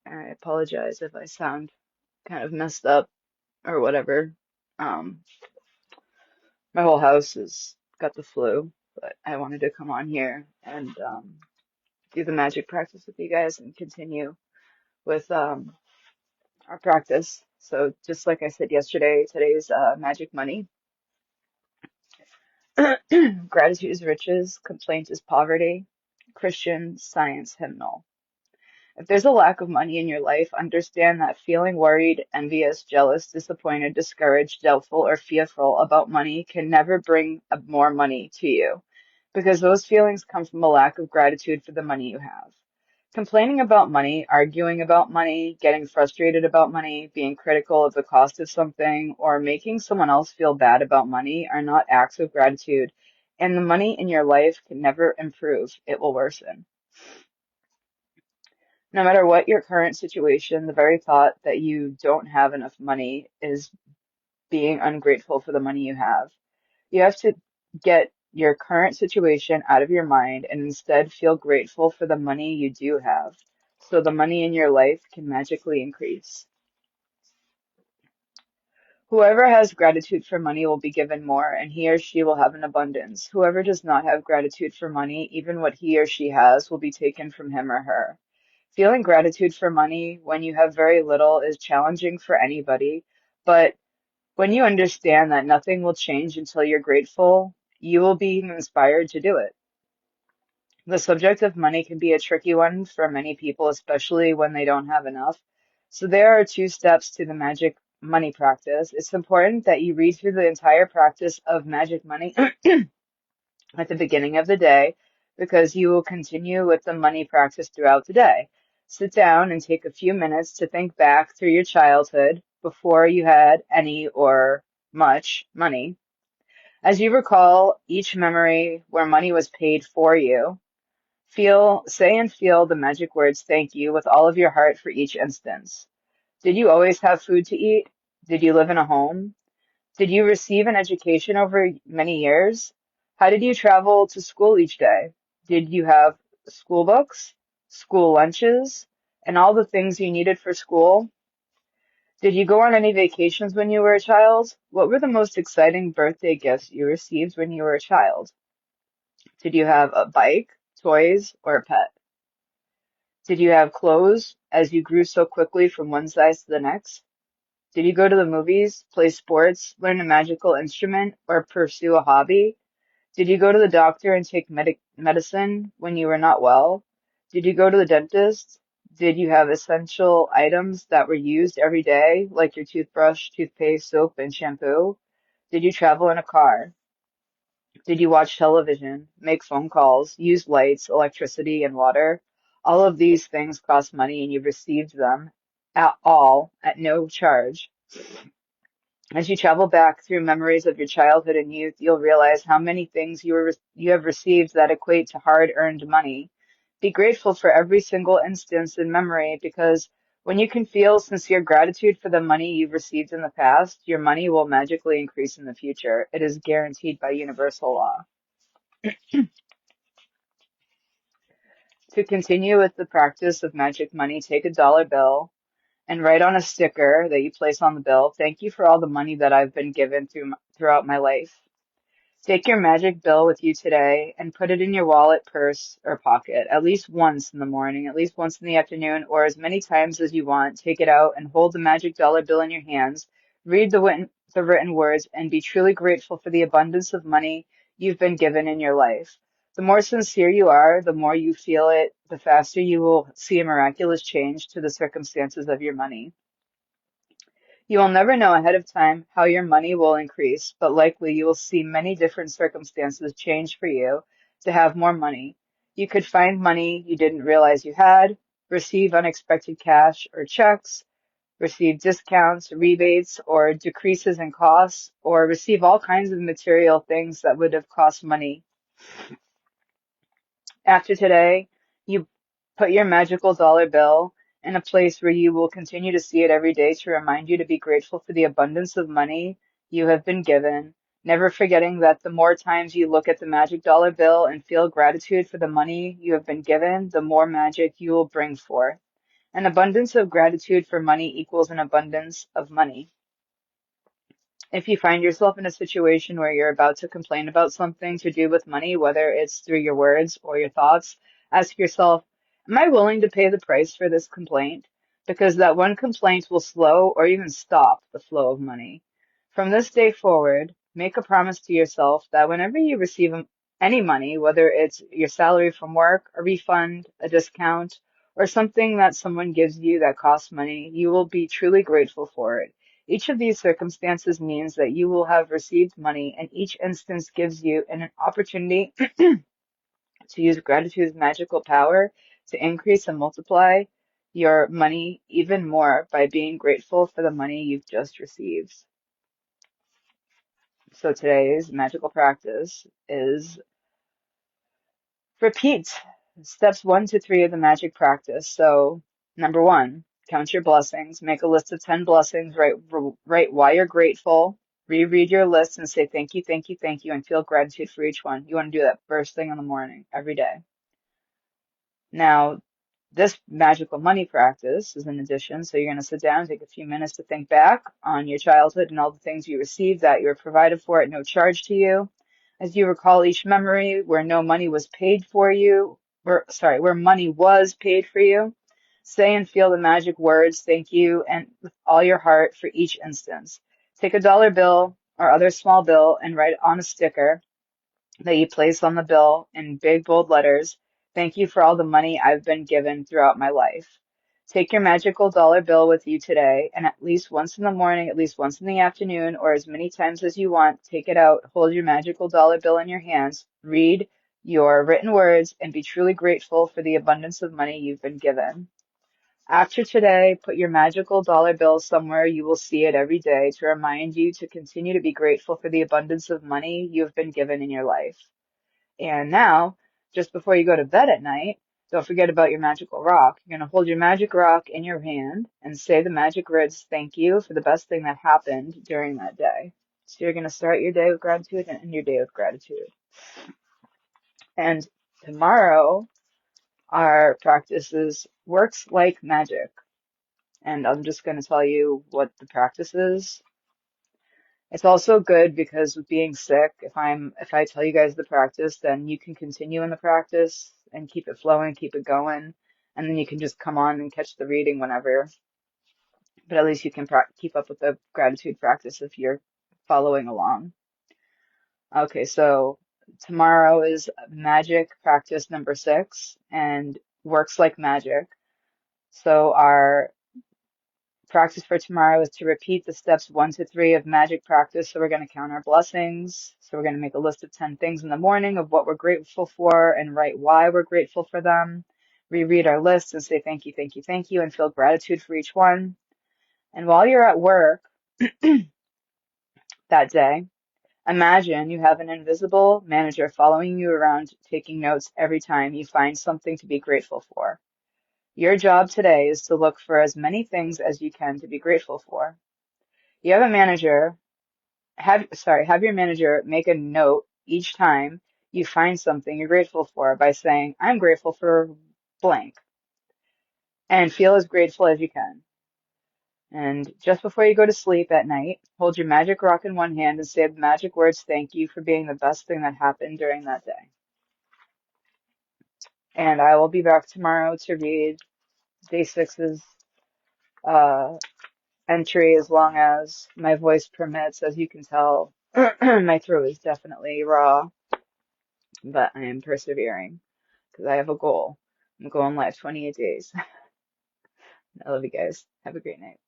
I apologize if I sound kind of messed up or whatever. Um, my whole house has got the flu, but I wanted to come on here and do the magic practice with you guys and continue with our practice. So just like I said yesterday, today's magic money. Gratitude is riches, complaint is poverty. Christian Science hymnal. If there's a lack of money in your life, understand that feeling worried, envious, jealous, disappointed, discouraged, doubtful, or fearful about money can never bring more money to you, because those feelings come from a lack of gratitude for the money you have. Complaining about money, arguing about money, getting frustrated about money, being critical of the cost of something, or making someone else feel bad about money are not acts of gratitude, and the money in your life can never improve. It will worsen. No matter what your current situation, the very thought that you don't have enough money is being ungrateful for the money you have. You have to get your current situation out of your mind and instead feel grateful for the money you do have, so the money in your life can magically increase. Whoever has gratitude for money will be given more, and he or she will have an abundance. Whoever does not have gratitude for money, even what he or she has, will be taken from him or her. Feeling gratitude for money when you have very little is challenging for anybody, but when you understand that nothing will change until you're grateful, you will be inspired to do it. The subject of money can be a tricky one for many people, especially when they don't have enough. So there are two steps to the magic money practice. It's important that you read through the entire practice of magic money at the beginning of the day, because you will continue with the money practice throughout the day. Sit down and take a few minutes to think back through your childhood before you had any or much money. As you recall each memory where money was paid for you, say and feel the magic words thank you with all of your heart for each instance. Did you always have food to eat? Did you live in a home? Did you receive an education over many years? How did you travel to school each day? Did you have school books, school lunches, and all the things you needed for school? Did you go on any vacations when you were a child? What were the most exciting birthday gifts you received when you were a child? Did you have a bike, toys, or a pet? Did you have clothes as you grew so quickly from one size to the next? Did you go to the movies, play sports, learn a magical instrument, or pursue a hobby? Did you go to the doctor and take medicine when you were not well? Did you go to the dentist? Did you have essential items that were used every day, like your toothbrush, toothpaste, soap, and shampoo? Did you travel in a car? Did you watch television, make phone calls, use lights, electricity, and water? All of these things cost money, and you received them at no charge. As you travel back through memories of your childhood and youth, you'll realize how many things you have received that equate to hard-earned money. Be grateful for every single instance in memory, because when you can feel sincere gratitude for the money you've received in the past, your money will magically increase in the future. It is guaranteed by universal law. To continue with the practice of magic money, take a dollar bill and write on a sticker that you place on the bill, "Thank you for all the money that I've been given throughout my life." Take your magic bill with you today and put it in your wallet, purse, or pocket at least once in the morning, at least once in the afternoon, or as many times as you want. Take it out and hold the magic dollar bill in your hands. Read the written words and be truly grateful for the abundance of money you've been given in your life. The more sincere you are, the more you feel it, the faster you will see a miraculous change to the circumstances of your money. You will never know ahead of time how your money will increase, but likely you will see many different circumstances change for you to have more money. You could find money you didn't realize you had, receive unexpected cash or checks, receive discounts, rebates, or decreases in costs, or receive all kinds of material things that would have cost money. After today, you put your magical dollar bill in a place where you will continue to see it every day to remind you to be grateful for the abundance of money you have been given, never forgetting that the more times you look at the magic dollar bill and feel gratitude for the money you have been given, the more magic you will bring forth. An abundance of gratitude for money equals an abundance of money. If you find yourself in a situation where you're about to complain about something to do with money, whether it's through your words or your thoughts, ask yourself, am I willing to pay the price for this complaint? Because that one complaint will slow or even stop the flow of money. From this day forward, make a promise to yourself that whenever you receive any money, whether it's your salary from work, a refund, a discount, or something that someone gives you that costs money, you will be truly grateful for it. Each of these circumstances means that you will have received money, and each instance gives you an opportunity to use gratitude's magical power to increase and multiply your money even more by being grateful for the money you've just received. So today's magical practice is repeat steps 1 to 3 of the magic practice. So, number 1, count your blessings. Make a list of 10 blessings. Write why you're grateful. Reread your list and say thank you, thank you, thank you, and feel gratitude for each one. You want to do that first thing in the morning, every day. Now, this magical money practice is an addition. So you're going to sit down, take a few minutes to think back on your childhood and all the things you received that you were provided for at no charge to you. As you recall each memory where no money was paid for you, where money was paid for you, say and feel the magic words, thank you, and with all your heart for each instance. Take a dollar bill or other small bill and write on a sticker that you place on the bill in big bold letters, thank you for all the money I've been given throughout my life. Take your magical dollar bill with you today, and at least once in the morning, at least once in the afternoon, or as many times as you want, take it out, hold your magical dollar bill in your hands, read your written words, and be truly grateful for the abundance of money you've been given. After today, put your magical dollar bill somewhere you will see it every day to remind you to continue to be grateful for the abundance of money you have been given in your life. And now, just before you go to bed at night, don't forget about your magical rock. You're going to hold your magic rock in your hand and say the magic words, thank you for the best thing that happened during that day. So you're going to start your day with gratitude and end your day with gratitude. And tomorrow, our practice is works like magic. And I'm just going to tell you what the practice is. It's also good because with being sick, if I tell you guys the practice, then you can continue in the practice and keep it flowing, keep it going, and then you can just come on and catch the reading whenever. But at least you can keep up with the gratitude practice if you're following along. Okay, so tomorrow is magic practice number 6 and works like magic. So our practice for tomorrow is to repeat the steps 1 to 3 of magic practice. So we're going to count our blessings. So we're going to make a list of 10 things in the morning of what we're grateful for and write why we're grateful for them. Reread our list and say thank you, thank you, thank you, and feel gratitude for each one. And while you're at work that day, imagine you have an invisible manager following you around, taking notes every time you find something to be grateful for. Your job today is to look for as many things as you can to be grateful for. You have a manager have your manager make a note each time you find something you're grateful for by saying, I'm grateful for blank, and feel as grateful as you can. And just before you go to sleep at night, hold your magic rock in one hand and say the magic words, thank you for being the best thing that happened during that day. And I will be back tomorrow to read day 6's uh, entry as long as my voice permits. As you can tell, my throat is definitely raw, but I am persevering because I have a goal. I'm going live 28 days. I love you guys. Have a great night.